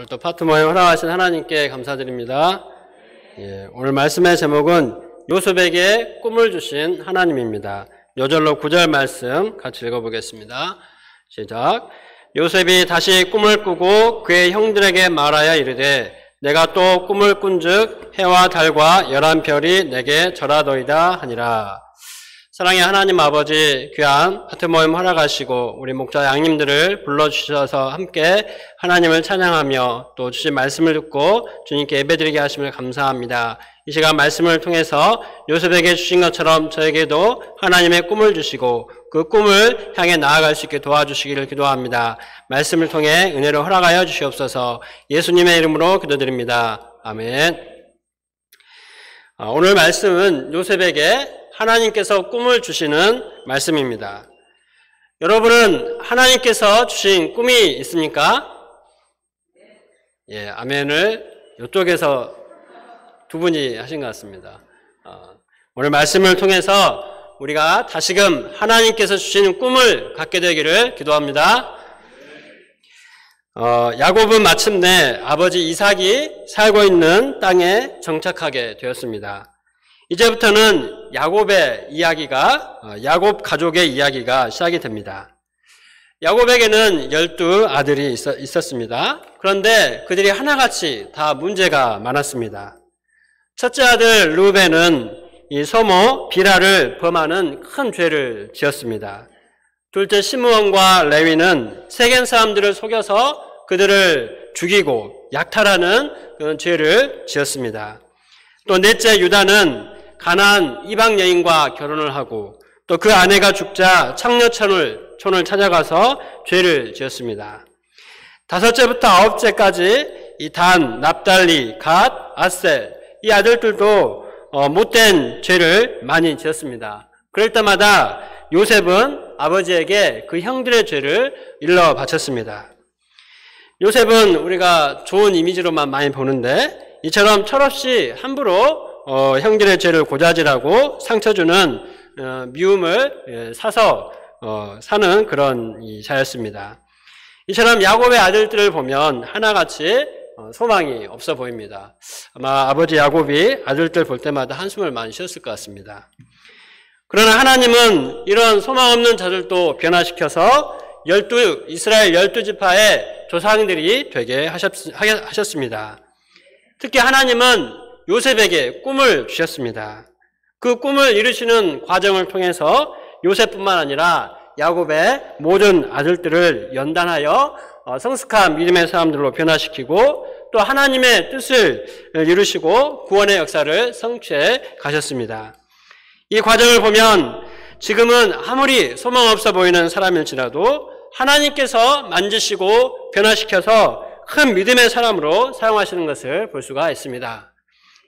오늘 또 파트 모임 허락하신 하나님께 감사드립니다. 오늘 말씀의 제목은 요셉에게 꿈을 주신 하나님입니다. 요절로 9절 말씀 같이 읽어보겠습니다. 시작. 요셉이 다시 꿈을 꾸고 그의 형들에게 말하여 이르되 내가 또 꿈을 꾼즉 해와 달과 11별이 내게 절하도이다 하니라. 사랑의 하나님 아버지, 귀한 파트 모임 허락하시고 우리 목자 양님들을 불러주셔서 함께 하나님을 찬양하며 또 주신 말씀을 듣고 주님께 예배드리게 하심을 감사합니다. 이 시간 말씀을 통해서 요셉에게 주신 것처럼 저에게도 하나님의 꿈을 주시고 그 꿈을 향해 나아갈 수 있게 도와주시기를 기도합니다. 말씀을 통해 은혜를 허락하여 주시옵소서. 예수님의 이름으로 기도드립니다. 아멘. 오늘 말씀은 요셉에게 하나님께서 꿈을 주시는 말씀입니다. 여러분은 하나님께서 주신 꿈이 있습니까? 아멘을 이쪽에서 두 분이 하신 것 같습니다. 오늘 말씀을 통해서 우리가 다시금 하나님께서 주시는 꿈을 갖게 되기를 기도합니다. 야곱은 마침내 아버지 이삭이 살고 있는 땅에 정착하게 되었습니다. 이제부터는 야곱의 이야기가, 야곱 가족의 이야기가 시작이 됩니다. 야곱에게는 12아들이 있었습니다. 그런데 그들이 하나같이 다 문제가 많았습니다. 첫째 아들 르우벤은 이 소모 비라를 범하는 큰 죄를 지었습니다. 둘째 시므온과 레위는 세겜 사람들을 속여서 그들을 죽이고 약탈하는 그런 죄를 지었습니다. 또 넷째 유다는 가나안 이방 여인과 결혼을 하고 또 그 아내가 죽자 창녀촌을 찾아가서 죄를 지었습니다. 다섯째부터 아홉째까지 이 단, 납달리, 갓, 아셀 이 아들들도 못된 죄를 많이 지었습니다. 그럴 때마다 요셉은 아버지에게 그 형들의 죄를 일러 바쳤습니다. 요셉은 우리가 좋은 이미지로만 많이 보는데 이처럼 철없이 함부로 형들의 죄를 고자질하고 상처 주는 미움을 사서 사는 그런 자였습니다. 이처럼 야곱의 아들들을 보면 하나같이 소망이 없어 보입니다. 아마 아버지 야곱이 아들들 볼 때마다 한숨을 많이 쉬었을 것 같습니다. 그러나 하나님은 이런 소망 없는 자들도 변화시켜서 이스라엘 12지파의 조상들이 되게 하셨습니다. 특히 하나님은 요셉에게 꿈을 주셨습니다. 그 꿈을 이루시는 과정을 통해서 요셉뿐만 아니라 야곱의 모든 아들들을 연단하여 성숙한 믿음의 사람들로 변화시키고 또 하나님의 뜻을 이루시고 구원의 역사를 성취해 가셨습니다. 이 과정을 보면 지금은 아무리 소망 없어 보이는 사람일지라도 하나님께서 만지시고 변화시켜서 큰 믿음의 사람으로 사용하시는 것을 볼 수가 있습니다.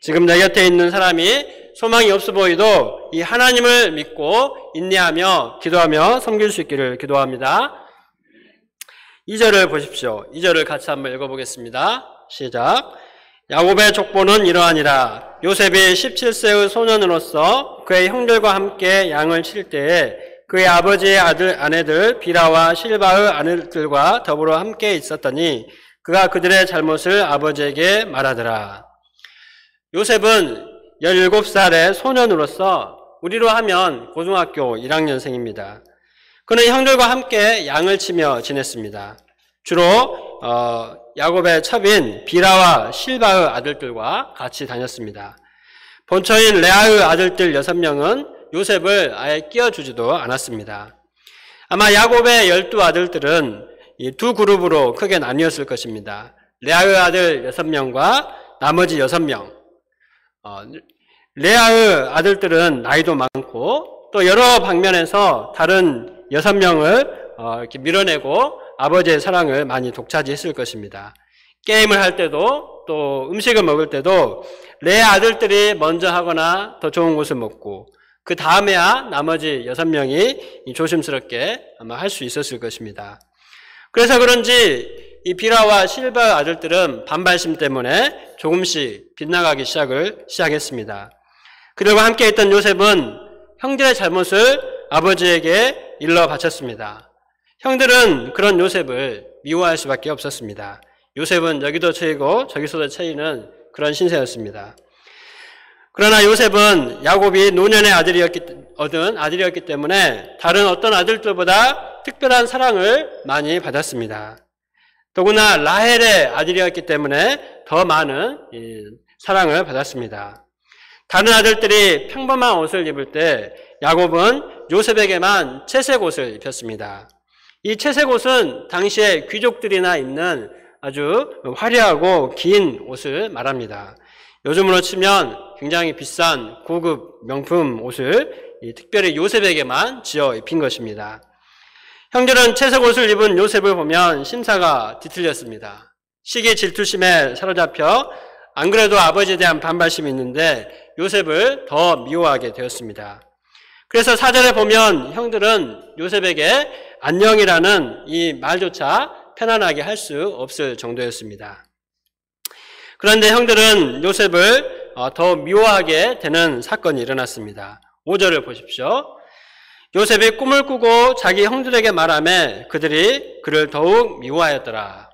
지금 내 곁에 있는 사람이 소망이 없어 보이도 이 하나님을 믿고 인내하며 기도하며 섬길 수 있기를 기도합니다. 2절을 보십시오. 2절을 같이 한번 읽어보겠습니다. 시작. 야곱의 족보는 이러하니라. 요셉이 17세의 소년으로서 그의 형들과 함께 양을 칠 때에 그의 아버지의 아내들 비라와 실바의 아내들과 더불어 함께 있었더니 그가 그들의 잘못을 아버지에게 말하더라. 요셉은 17살의 소년으로서 우리로 하면 고등학교 1학년생입니다. 그는 형들과 함께 양을 치며 지냈습니다. 주로 야곱의 첩인 비라와 실바의 아들들과 같이 다녔습니다. 본처인 레아의 아들들 6명은 요셉을 아예 끼워주지도 않았습니다. 아마 야곱의 12아들들은 이 두 그룹으로 크게 나뉘었을 것입니다. 레아의 아들 6명과 나머지 6명. 레아의 아들들은 나이도 많고 또 여러 방면에서 다른 6명을 이렇게 밀어내고 아버지의 사랑을 많이 독차지했을 것입니다. 게임을 할 때도 또 음식을 먹을 때도 레아 아들들이 먼저 하거나 더 좋은 것을 먹고 그 다음에야 나머지 6명이 조심스럽게 아마 할 수 있었을 것입니다. 그래서 그런지 이 비라와 실바 아들들은 반발심 때문에 조금씩 빗나가기 시작했습니다. 그들과 함께 있던 요셉은 형들의 잘못을 아버지에게 일러 바쳤습니다. 형들은 그런 요셉을 미워할 수밖에 없었습니다. 요셉은 여기도 처이고 저기서도 처이는 그런 신세였습니다. 그러나 요셉은 야곱이 노년의 얻은 아들이었기 때문에 다른 어떤 아들들보다 특별한 사랑을 많이 받았습니다. 더구나 라헬의 아들이었기 때문에 더 많은 사랑을 받았습니다. 다른 아들들이 평범한 옷을 입을 때 야곱은 요셉에게만 채색 옷을 입혔습니다. 이 채색 옷은 당시에 귀족들이나 입는 아주 화려하고 긴 옷을 말합니다. 요즘으로 치면 굉장히 비싼 고급 명품 옷을 특별히 요셉에게만 지어 입힌 것입니다. 형들은 채색 옷을 입은 요셉을 보면 심사가 뒤틀렸습니다. 시기 질투심에 사로잡혀 안 그래도 아버지에 대한 반발심이 있는데 요셉을 더 미워하게 되었습니다. 그래서 4절에 보면 형들은 요셉에게 안녕이라는 이 말조차 편안하게 할 수 없을 정도였습니다. 그런데 형들은 요셉을 더 미워하게 되는 사건이 일어났습니다. 5절을 보십시오. 요셉이 꿈을 꾸고 자기 형들에게 말하며 그들이 그를 더욱 미워하였더라.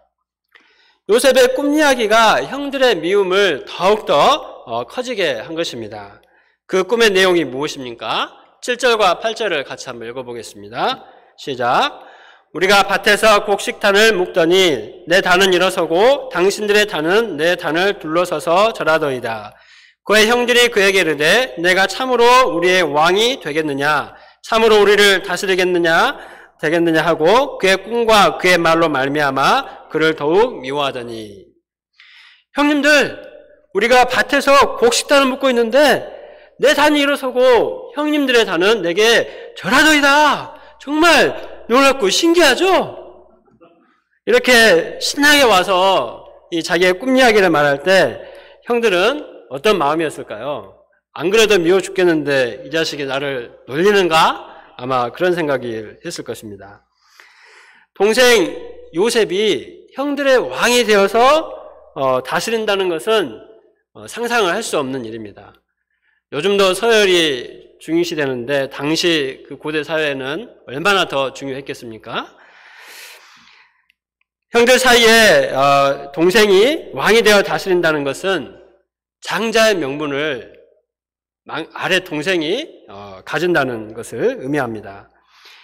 요셉의 꿈 이야기가 형들의 미움을 더욱더 커지게 한 것입니다. 그 꿈의 내용이 무엇입니까? 7절과 8절을 같이 한번 읽어보겠습니다. 시작. 우리가 밭에서 곡식단을 묶더니 내 단은 일어서고 당신들의 단은 내 단을 둘러서서 절하더이다. 그의 형들이 그에게 이르되 내가 참으로 우리의 왕이 되겠느냐, 참으로 우리를 다스리겠느냐 되겠느냐 하고 그의 꿈과 그의 말로 말미암아 그를 더욱 미워하더니. 형님들, 우리가 밭에서 곡식단을 묶고 있는데 내 단이 일어서고 형님들의 단은 내게 절하더이다. 정말 놀랍고 신기하죠? 이렇게 신나게 와서 이 자기의 꿈 이야기를 말할 때 형들은 어떤 마음이었을까요? 안 그래도 미워 죽겠는데 이 자식이 나를 놀리는가? 아마 그런 생각이 했을 것입니다. 동생 요셉이 형들의 왕이 되어서 다스린다는 것은 상상을 할 수 없는 일입니다. 요즘도 서열이 중요시되는데 당시 그 고대 사회는 얼마나 더 중요했겠습니까? 형들 사이에 동생이 왕이 되어 다스린다는 것은 장자의 명분을 아래 동생이 가진다는 것을 의미합니다.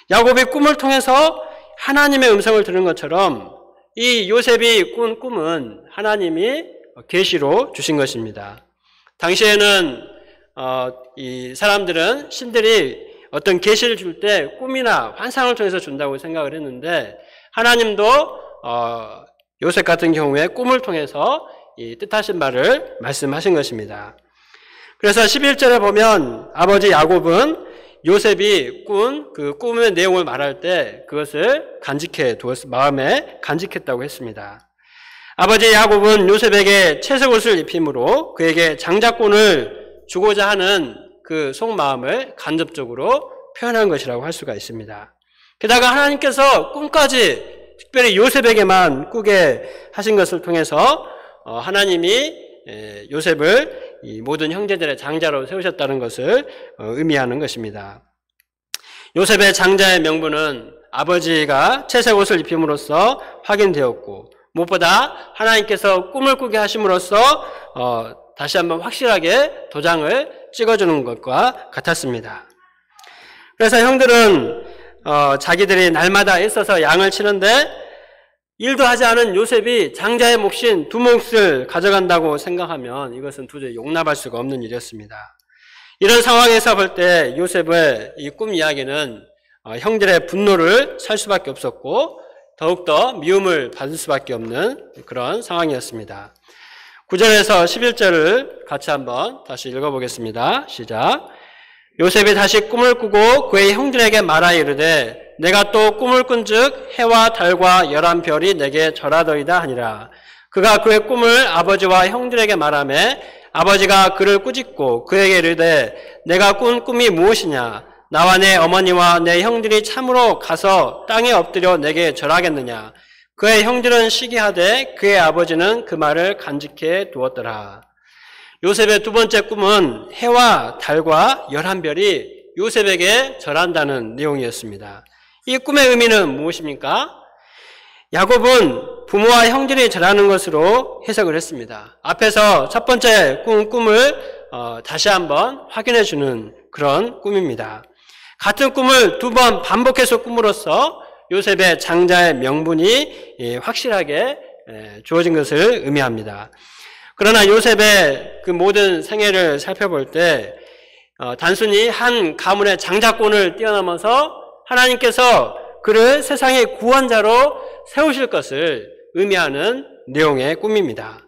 야곱이 꿈을 통해서 하나님의 음성을 들은 것처럼 이 요셉이 꾼 꿈은 하나님이 계시로 주신 것입니다. 당시에는 이 사람들은 신들이 어떤 계시를 줄 때 꿈이나 환상을 통해서 준다고 생각을 했는데 하나님도 요셉 같은 경우에 꿈을 통해서 이 뜻하신 바를 말씀하신 것입니다. 그래서 11절에 보면 아버지 야곱은 요셉이 꾼 그 꿈의 내용을 말할 때 그것을 마음에 간직했다고 했습니다. 아버지 야곱은 요셉에게 채색 옷을 입힘으로 그에게 장자권을 주고자 하는 그 속마음을 간접적으로 표현한 것이라고 할 수가 있습니다. 게다가 하나님께서 꿈까지 특별히 요셉에게만 꾸게 하신 것을 통해서 하나님이 요셉을 이 모든 형제들의 장자로 세우셨다는 것을 의미하는 것입니다. 요셉의 장자의 명분은 아버지가 채색 옷을 입힘으로써 확인되었고 무엇보다 하나님께서 꿈을 꾸게 하심으로써 다시 한번 확실하게 도장을 찍어주는 것과 같았습니다. 그래서 형들은 자기들이 날마다 애써서 양을 치는데 일도 하지 않은 요셉이 장자의 몫인 두 몫을 가져간다고 생각하면 이것은 도저히 용납할 수가 없는 일이었습니다. 이런 상황에서 볼 때 요셉의 이 꿈 이야기는 형들의 분노를 살 수밖에 없었고 더욱더 미움을 받을 수밖에 없는 그런 상황이었습니다. 9절에서 11절을 같이 한번 다시 읽어보겠습니다. 시작. 요셉이 다시 꿈을 꾸고 그의 형들에게 말하 이르되 내가 또 꿈을 꾼즉 해와 달과 11별이 내게 절하더이다 하니라. 그가 그의 꿈을 아버지와 형들에게 말하매 아버지가 그를 꾸짖고 그에게 이르되 내가 꾼 꿈이 무엇이냐? 나와 내 어머니와 내 형들이 참으로 가서 땅에 엎드려 내게 절하겠느냐? 그의 형들은 시기하되 그의 아버지는 그 말을 간직해 두었더라. 요셉의 두 번째 꿈은 해와 달과 11별이 요셉에게 절한다는 내용이었습니다. 이 꿈의 의미는 무엇입니까? 야곱은 부모와 형들이 잘하는 것으로 해석을 했습니다. 앞에서 첫 번째 꿈을 다시 한번 확인해 주는 그런 꿈입니다. 같은 꿈을 두 번 반복해서 꿈으로써 요셉의 장자의 명분이 확실하게 주어진 것을 의미합니다. 그러나 요셉의 그 모든 생애를 살펴볼 때 단순히 한 가문의 장자권을 뛰어넘어서 하나님께서 그를 세상의 구원자로 세우실 것을 의미하는 내용의 꿈입니다.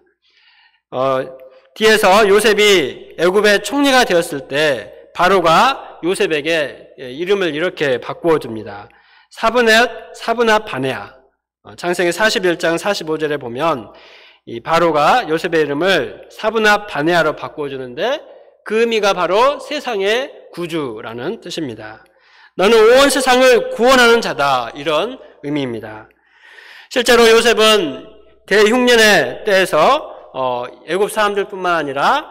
뒤에서 요셉이 애굽의 총리가 되었을 때 바로가 요셉에게 이름을 이렇게 바꾸어 줍니다. 사브낫 바네아. 창세기 41장 45절에 보면 이 바로가 요셉의 이름을 사브낫 바네아로 바꾸어 주는데 그 의미가 바로 세상의 구주라는 뜻입니다. 너는 온 세상을 구원하는 자다, 이런 의미입니다. 실제로 요셉은 대흉년의 때에서 애굽 사람들뿐만 아니라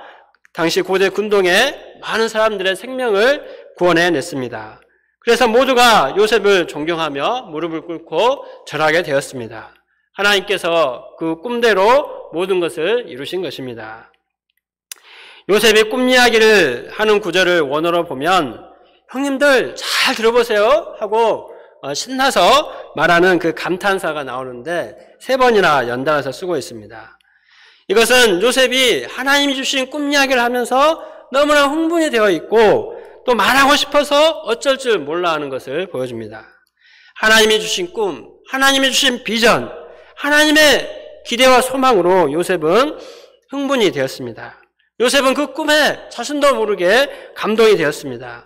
당시 고대 군동의 많은 사람들의 생명을 구원해냈습니다. 그래서 모두가 요셉을 존경하며 무릎을 꿇고 절하게 되었습니다. 하나님께서 그 꿈대로 모든 것을 이루신 것입니다. 요셉이 꿈 이야기를 하는 구절을 원어로 보면 형님들 잘 들어보세요 하고 신나서 말하는 그 감탄사가 나오는데 3번이나 연달아서 쓰고 있습니다. 이것은 요셉이 하나님이 주신 꿈 이야기를 하면서 너무나 흥분이 되어 있고 또 말하고 싶어서 어쩔 줄 몰라 하는 것을 보여줍니다. 하나님이 주신 꿈, 하나님이 주신 비전, 하나님의 기대와 소망으로 요셉은 흥분이 되었습니다. 요셉은 그 꿈에 자신도 모르게 감동이 되었습니다.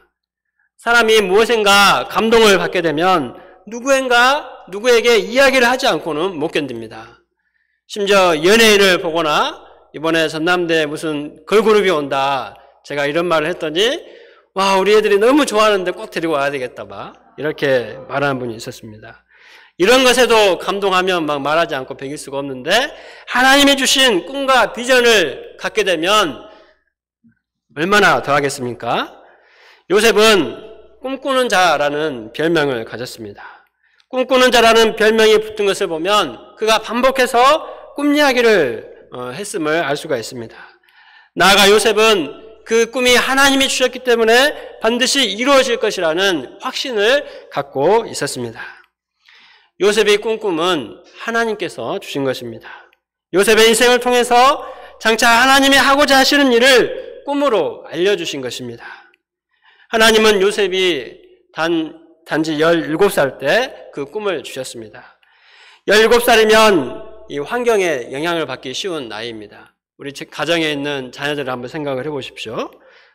사람이 무엇인가 감동을 받게 되면 누구에게 이야기를 하지 않고는 못 견딥니다. 심지어 연예인을 보거나 이번에 전남대에 무슨 걸그룹이 온다, 제가 이런 말을 했더니 와, 우리 애들이 너무 좋아하는데 꼭 데리고 와야 되겠다 봐, 이렇게 말하는 분이 있었습니다. 이런 것에도 감동하면 막 말하지 않고 배길 수가 없는데 하나님이 주신 꿈과 비전을 갖게 되면 얼마나 더 하겠습니까? 요셉은 꿈꾸는 자라는 별명을 가졌습니다. 꿈꾸는 자라는 별명이 붙은 것을 보면 그가 반복해서 꿈 이야기를 했음을 알 수가 있습니다. 나아가 요셉은 그 꿈이 하나님이 주셨기 때문에 반드시 이루어질 것이라는 확신을 갖고 있었습니다. 요셉의 꿈은 하나님께서 주신 것입니다. 요셉의 인생을 통해서 장차 하나님이 하고자 하시는 일을 꿈으로 알려주신 것입니다. 하나님은 요셉이 단지 17살 때 그 꿈을 주셨습니다. 17살이면 이 환경에 영향을 받기 쉬운 나이입니다. 우리 가정에 있는 자녀들을 한번 생각을 해보십시오.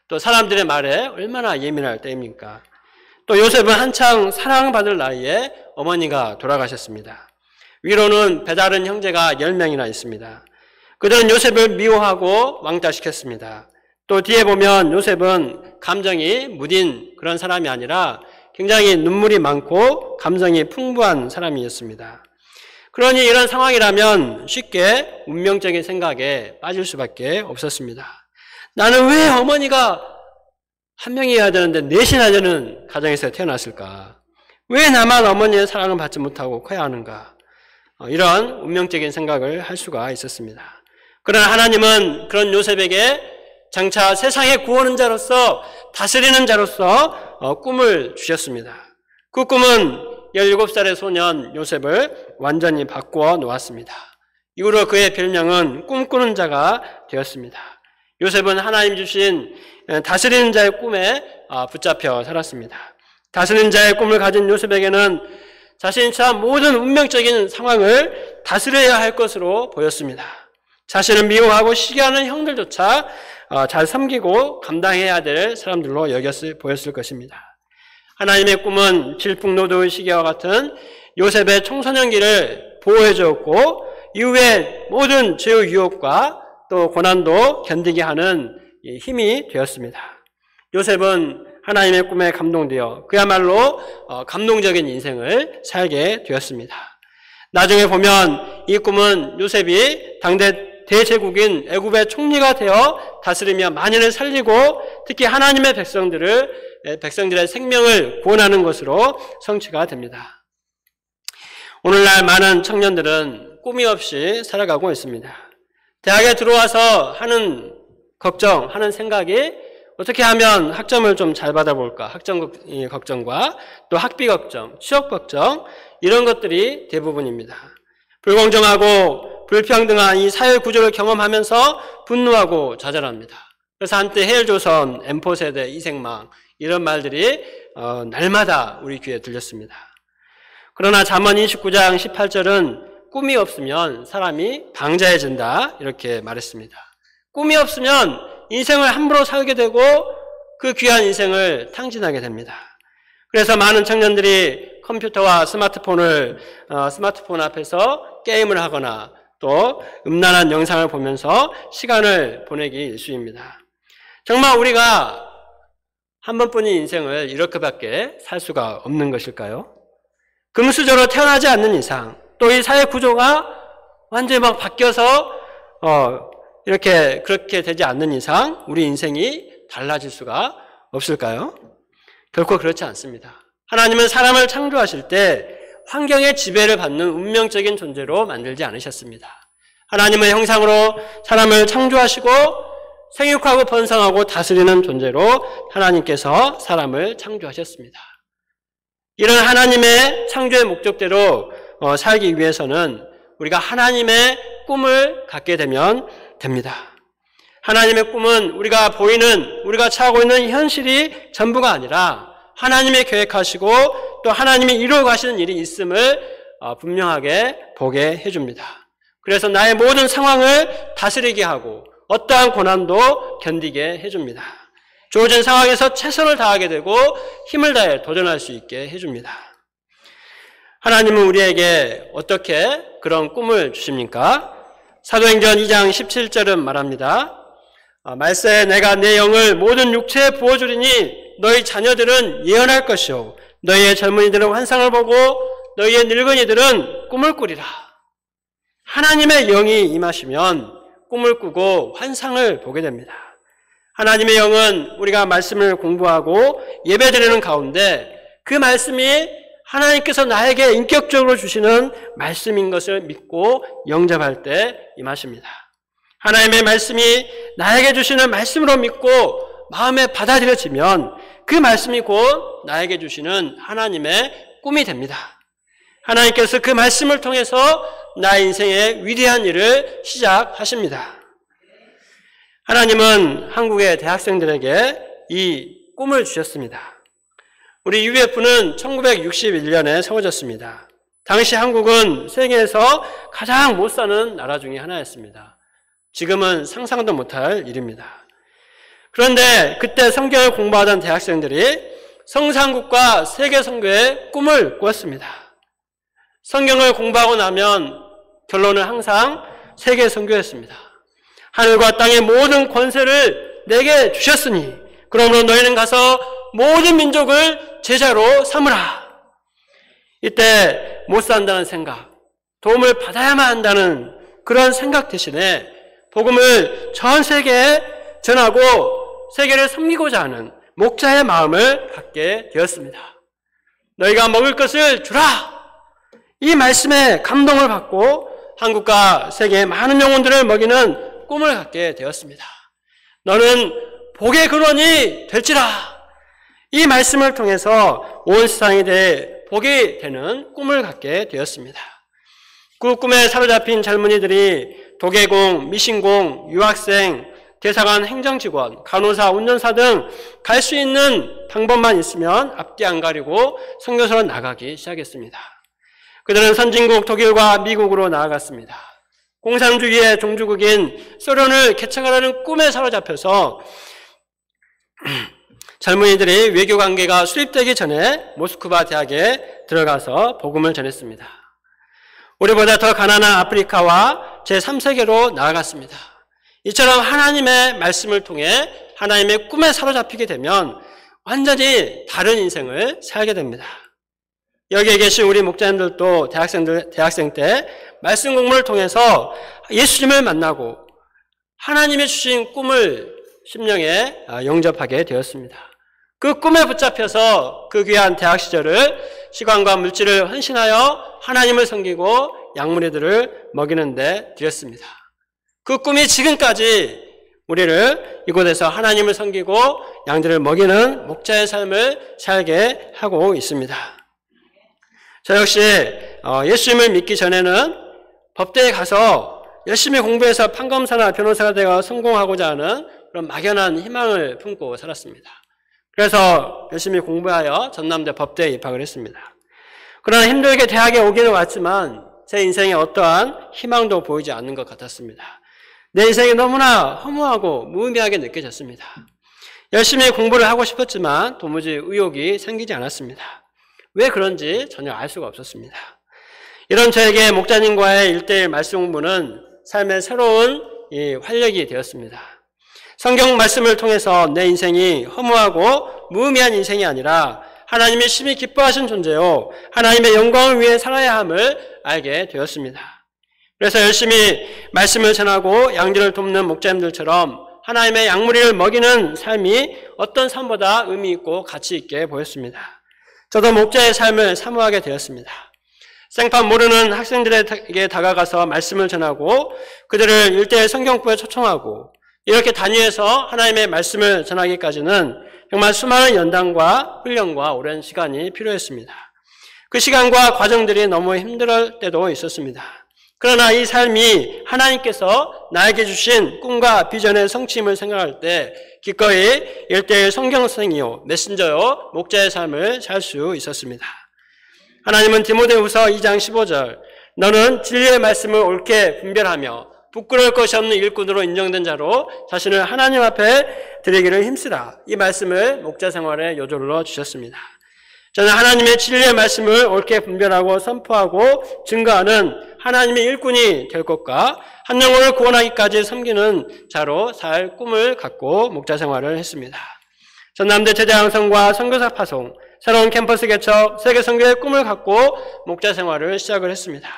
또 사람들의 말에 얼마나 예민할 때입니까? 또 요셉은 한창 사랑받을 나이에 어머니가 돌아가셨습니다. 위로는 배다른 형제가 10명이나 있습니다. 그들은 요셉을 미워하고 왕따시켰습니다. 또 뒤에 보면 요셉은 감정이 무딘 그런 사람이 아니라 굉장히 눈물이 많고 감정이 풍부한 사람이었습니다. 그러니 이런 상황이라면 쉽게 운명적인 생각에 빠질 수밖에 없었습니다. 나는 왜 어머니가 한 명이어야 되는데 넷이나 되는 가정에서 태어났을까? 왜 나만 어머니의 사랑을 받지 못하고 커야 하는가? 이런 운명적인 생각을 할 수가 있었습니다. 그러나 하나님은 그런 요셉에게 장차 세상의 구원은 자로서 다스리는 자로서 꿈을 주셨습니다. 그 꿈은 17살의 소년 요셉을 완전히 바꾸어 놓았습니다. 이후로 그의 별명은 꿈꾸는 자가 되었습니다. 요셉은 하나님 주신 다스리는 자의 꿈에 붙잡혀 살았습니다. 다스리는 자의 꿈을 가진 요셉에게는 자신이 처한 모든 운명적인 상황을 다스려야 할 것으로 보였습니다. 자신을 미워하고 시기하는 형들조차 잘 섬기고 감당해야 될 사람들로 보였을 것입니다. 하나님의 꿈은 질풍노도의 시기와 같은 요셉의 청소년기를 보호해 주었고 이후에 모든 죄의 유혹과 또 고난도 견디게 하는 힘이 되었습니다. 요셉은 하나님의 꿈에 감동되어 그야말로 감동적인 인생을 살게 되었습니다. 나중에 보면 이 꿈은 요셉이 당대 대제국인 애굽의 총리가 되어 다스리며 만인을 살리고 특히 하나님의 백성들의 생명을 구원하는 것으로 성취가 됩니다. 오늘날 많은 청년들은 꿈이 없이 살아가고 있습니다. 대학에 들어와서 하는 걱정, 하는 생각이 어떻게 하면 학점을 좀 잘 받아볼까? 학점 걱정과 또 학비 걱정, 취업 걱정, 이런 것들이 대부분입니다. 불공정하고 불평등한 이 사회 구조를 경험하면서 분노하고 좌절합니다. 그래서 한때 해일조선, M4세대, 이생망 이런 말들이 날마다 우리 귀에 들렸습니다. 그러나 잠언 29장 18절은 꿈이 없으면 사람이 방자해진다 이렇게 말했습니다. 꿈이 없으면 인생을 함부로 살게 되고 그 귀한 인생을 탕진하게 됩니다. 그래서 많은 청년들이 컴퓨터와 스마트폰 앞에서 게임을 하거나 또 음란한 영상을 보면서 시간을 보내기 일쑤입니다. 정말 우리가 한 번뿐인 인생을 이렇게밖에 살 수가 없는 것일까요? 금수저로 태어나지 않는 이상, 또 이 사회 구조가 완전히 막 바뀌어서 그렇게 되지 않는 이상 우리 인생이 달라질 수가 없을까요? 결코 그렇지 않습니다. 하나님은 사람을 창조하실 때 환경의 지배를 받는 운명적인 존재로 만들지 않으셨습니다. 하나님의 형상으로 사람을 창조하시고 생육하고 번성하고 다스리는 존재로 하나님께서 사람을 창조하셨습니다. 이런 하나님의 창조의 목적대로 살기 위해서는 우리가 하나님의 꿈을 갖게 되면 됩니다. 하나님의 꿈은 우리가 보이는, 우리가 처하고 있는 현실이 전부가 아니라 하나님이 계획하시고 또 하나님이 이루어 가시는 일이 있음을 분명하게 보게 해줍니다. 그래서 나의 모든 상황을 다스리게 하고 어떠한 고난도 견디게 해줍니다. 주어진 상황에서 최선을 다하게 되고 힘을 다해 도전할 수 있게 해줍니다. 하나님은 우리에게 어떻게 그런 꿈을 주십니까? 사도행전 2장 17절은 말합니다. 말세에 내가 내 영을 모든 육체에 부어주리니 너희 자녀들은 예언할 것이요 너희의 젊은이들은 환상을 보고 너희의 늙은이들은 꿈을 꾸리라. 하나님의 영이 임하시면 꿈을 꾸고 환상을 보게 됩니다. 하나님의 영은 우리가 말씀을 공부하고 예배드리는 가운데 그 말씀이 하나님께서 나에게 인격적으로 주시는 말씀인 것을 믿고 영접할 때 임하십니다. 하나님의 말씀이 나에게 주시는 말씀으로 믿고 마음에 받아들여지면 그 말씀이 곧 나에게 주시는 하나님의 꿈이 됩니다. 하나님께서 그 말씀을 통해서 나의 인생의 위대한 일을 시작하십니다. 하나님은 한국의 대학생들에게 이 꿈을 주셨습니다. 우리 UF는 1961년에 세워졌습니다. 당시 한국은 세계에서 가장 못 사는 나라 중에 하나였습니다. 지금은 상상도 못할 일입니다. 그런데 그때 성경을 공부하던 대학생들이 성산국과 세계선교의 꿈을 꾸었습니다. 성경을 공부하고 나면 결론은 항상 세계선교였습니다. 하늘과 땅의 모든 권세를 내게 주셨으니 그러므로 너희는 가서 모든 민족을 제자로 삼으라. 이때 못 산다는 생각, 도움을 받아야만 한다는 그런 생각 대신에 복음을 전 세계에 전하고 세계를 섬기고자 하는 목자의 마음을 갖게 되었습니다. 너희가 먹을 것을 주라. 이 말씀에 감동을 받고 한국과 세계의 많은 영혼들을 먹이는 꿈을 갖게 되었습니다. 너는 복의 근원이 될지라. 이 말씀을 통해서 온 세상에 대해 복이 되는 꿈을 갖게 되었습니다. 그 꿈에 사로잡힌 젊은이들이 도계공, 미신공, 유학생, 대사관 행정직원, 간호사, 운전사 등 갈 수 있는 방법만 있으면 앞뒤 안 가리고 선교사로 나가기 시작했습니다. 그들은 선진국 독일과 미국으로 나아갔습니다. 공산주의의 종주국인 소련을 개척하라는 꿈에 사로잡혀서 젊은이들이 외교관계가 수립되기 전에 모스크바 대학에 들어가서 복음을 전했습니다. 우리보다 더 가난한 아프리카와 제3세계로 나아갔습니다. 이처럼 하나님의 말씀을 통해 하나님의 꿈에 사로잡히게 되면 완전히 다른 인생을 살게 됩니다. 여기에 계신 우리 목자님들도 대학생 때 말씀 공부를 통해서 예수님을 만나고 하나님이 주신 꿈을 심령에 영접하게 되었습니다. 그 꿈에 붙잡혀서 그 귀한 대학 시절을 시간과 물질을 헌신하여 하나님을 섬기고 양무리들을 먹이는 데 드렸습니다. 그 꿈이 지금까지 우리를 이곳에서 하나님을 섬기고 양들을 먹이는 목자의 삶을 살게 하고 있습니다. 저 역시 예수님을 믿기 전에는 법대에 가서 열심히 공부해서 판검사나 변호사가 되어 성공하고자 하는 그런 막연한 희망을 품고 살았습니다. 그래서 열심히 공부하여 전남대 법대에 입학을 했습니다. 그러나 힘들게 대학에 오기는 왔지만 제 인생에 어떠한 희망도 보이지 않는 것 같았습니다. 내 인생이 너무나 허무하고 무의미하게 느껴졌습니다. 열심히 공부를 하고 싶었지만 도무지 의욕이 생기지 않았습니다. 왜 그런지 전혀 알 수가 없었습니다. 이런 저에게 목자님과의 1:1 말씀 공부는 삶의 새로운 활력이 되었습니다. 성경 말씀을 통해서 내 인생이 허무하고 무의미한 인생이 아니라 하나님이 심히 기뻐하신 존재요, 하나님의 영광을 위해 살아야 함을 알게 되었습니다. 그래서 열심히 말씀을 전하고 양들을 돕는 목자님들처럼 하나님의 양무리를 먹이는 삶이 어떤 삶보다 의미 있고 가치 있게 보였습니다. 저도 목자의 삶을 사모하게 되었습니다. 생판 모르는 학생들에게 다가가서 말씀을 전하고 그들을 1:1 성경부에 초청하고 이렇게 단위해서 하나님의 말씀을 전하기까지는 정말 수많은 연단과 훈련과 오랜 시간이 필요했습니다. 그 시간과 과정들이 너무 힘들 때도 있었습니다. 그러나 이 삶이 하나님께서 나에게 주신 꿈과 비전의 성취임을 생각할 때 기꺼이 1:1 성경생이요, 메신저요, 목자의 삶을 살 수 있었습니다. 하나님은 디모데후서 2장 15절, 너는 진리의 말씀을 옳게 분별하며 부끄러울 것이 없는 일꾼으로 인정된 자로 자신을 하나님 앞에 드리기를 힘쓰라. 이 말씀을 목자 생활의 요절로 주셨습니다. 저는 하나님의 진리의 말씀을 옳게 분별하고 선포하고 증거하는 하나님의 일꾼이 될 것과 한 영혼을 구원하기까지 섬기는 자로 살 꿈을 갖고 목자 생활을 했습니다. 전남대 제대 양성과 선교사 파송, 새로운 캠퍼스 개척, 세계 선교의 꿈을 갖고 목자 생활을 시작을 했습니다.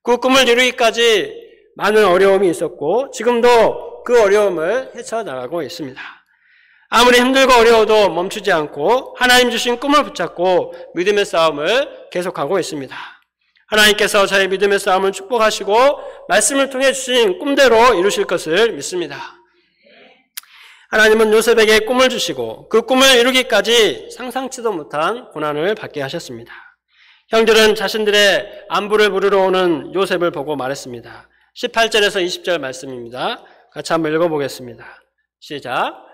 그 꿈을 이루기까지 많은 어려움이 있었고 지금도 그 어려움을 헤쳐나가고 있습니다. 아무리 힘들고 어려워도 멈추지 않고 하나님 주신 꿈을 붙잡고 믿음의 싸움을 계속하고 있습니다. 하나님께서 저의 믿음의 싸움을 축복하시고 말씀을 통해 주신 꿈대로 이루실 것을 믿습니다. 하나님은 요셉에게 꿈을 주시고 그 꿈을 이루기까지 상상치도 못한 고난을 받게 하셨습니다. 형들은 자신들의 안부를 물으러 오는 요셉을 보고 말했습니다. 18절에서 20절 말씀입니다. 같이 한번 읽어보겠습니다. 시작.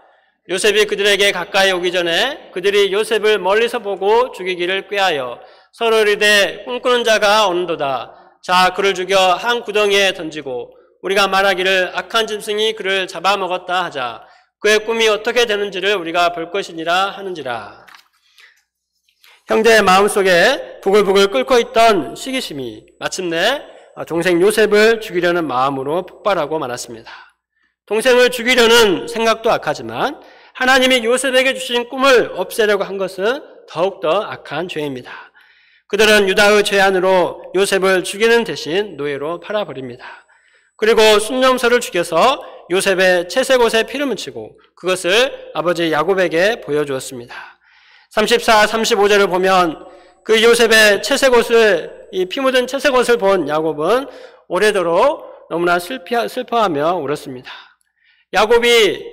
요셉이 그들에게 가까이 오기 전에 그들이 요셉을 멀리서 보고 죽이기를 꾀하여 서로 이르되 꿈꾸는 자가 오는도다. 자, 그를 죽여 한 구덩이에 던지고 우리가 말하기를 악한 짐승이 그를 잡아먹었다 하자. 그의 꿈이 어떻게 되는지를 우리가 볼 것이니라 하는지라. 형제의 마음속에 부글부글 끓고 있던 시기심이 마침내 동생 요셉을 죽이려는 마음으로 폭발하고 말았습니다. 동생을 죽이려는 생각도 악하지만 하나님이 요셉에게 주신 꿈을 없애려고 한 것은 더욱더 악한 죄입니다. 그들은 유다의 죄안으로 요셉을 죽이는 대신 노예로 팔아버립니다. 그리고 순념소를 죽여서 요셉의 채색 옷에 피를 묻히고 그것을 아버지 야곱에게 보여주었습니다. 34, 35절을 보면 그 요셉의 채색 옷을, 이 피 묻은 채색 옷을 본 야곱은 오래도록 너무나 슬퍼하며 울었습니다. 야곱이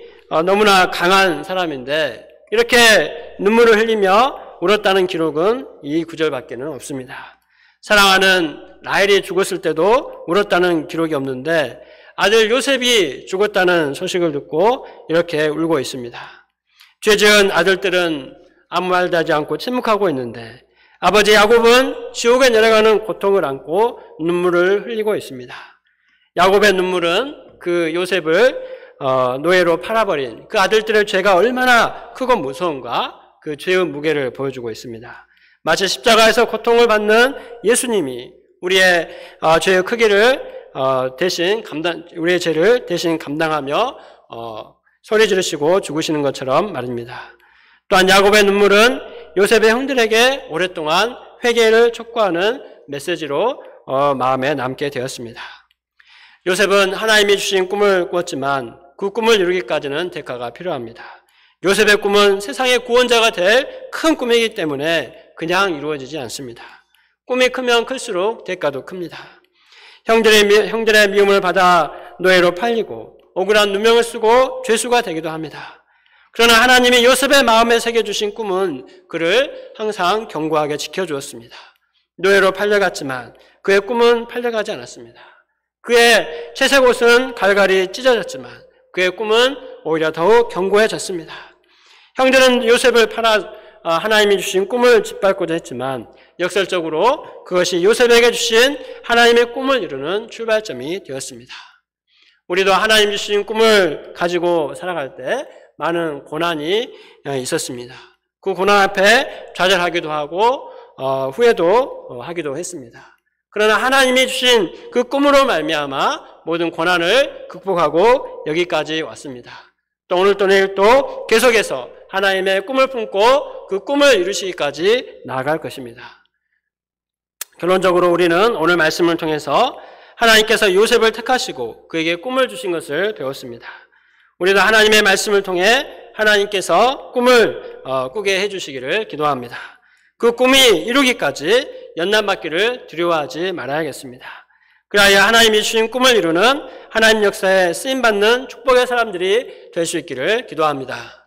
너무나 강한 사람인데 이렇게 눈물을 흘리며 울었다는 기록은 이 구절밖에는 없습니다. 사랑하는 라헬이 죽었을 때도 울었다는 기록이 없는데 아들 요셉이 죽었다는 소식을 듣고 이렇게 울고 있습니다. 죄 지은 아들들은 아무 말도 하지 않고 침묵하고 있는데 아버지 야곱은 지옥에 내려가는 고통을 안고 눈물을 흘리고 있습니다. 야곱의 눈물은 그 요셉을 노예로 팔아버린 그 아들들의 죄가 얼마나 크고 무서운가 그 죄의 무게를 보여주고 있습니다. 마치 십자가에서 고통을 받는 예수님이 우리의 죄의 크기를 우리의 죄를 대신 감당하며 소리 지르시고 죽으시는 것처럼 말입니다. 또한 야곱의 눈물은 요셉의 형들에게 오랫동안 회개를 촉구하는 메시지로 마음에 남게 되었습니다. 요셉은 하나님이 주신 꿈을 꾸었지만 그 꿈을 이루기까지는 대가가 필요합니다. 요셉의 꿈은 세상의 구원자가 될 큰 꿈이기 때문에 그냥 이루어지지 않습니다. 꿈이 크면 클수록 대가도 큽니다. 형들의 미움을 받아 노예로 팔리고 억울한 누명을 쓰고 죄수가 되기도 합니다. 그러나 하나님이 요셉의 마음에 새겨주신 꿈은 그를 항상 견고하게 지켜주었습니다. 노예로 팔려갔지만 그의 꿈은 팔려가지 않았습니다. 그의 채색 옷은 갈갈이 찢어졌지만 그의 꿈은 오히려 더욱 견고해졌습니다. 형들은 요셉을 팔아 하나님이 주신 꿈을 짓밟고자 했지만 역설적으로 그것이 요셉에게 주신 하나님의 꿈을 이루는 출발점이 되었습니다. 우리도 하나님 주신 꿈을 가지고 살아갈 때 많은 고난이 있었습니다. 그 고난 앞에 좌절하기도 하고 후회도 하기도 했습니다. 그러나 하나님이 주신 그 꿈으로 말미암아 모든 고난을 극복하고 여기까지 왔습니다. 또 오늘 또 내일 또 계속해서 하나님의 꿈을 품고 그 꿈을 이루시기까지 나아갈 것입니다. 결론적으로 우리는 오늘 말씀을 통해서 하나님께서 요셉을 택하시고 그에게 꿈을 주신 것을 배웠습니다. 우리도 하나님의 말씀을 통해 하나님께서 꿈을 꾸게 해주시기를 기도합니다. 그 꿈이 이루기까지 연단받기를 두려워하지 말아야겠습니다. 그래야 하나님이 주신 꿈을 이루는 하나님 역사에 쓰임받는 축복의 사람들이 될 수 있기를 기도합니다.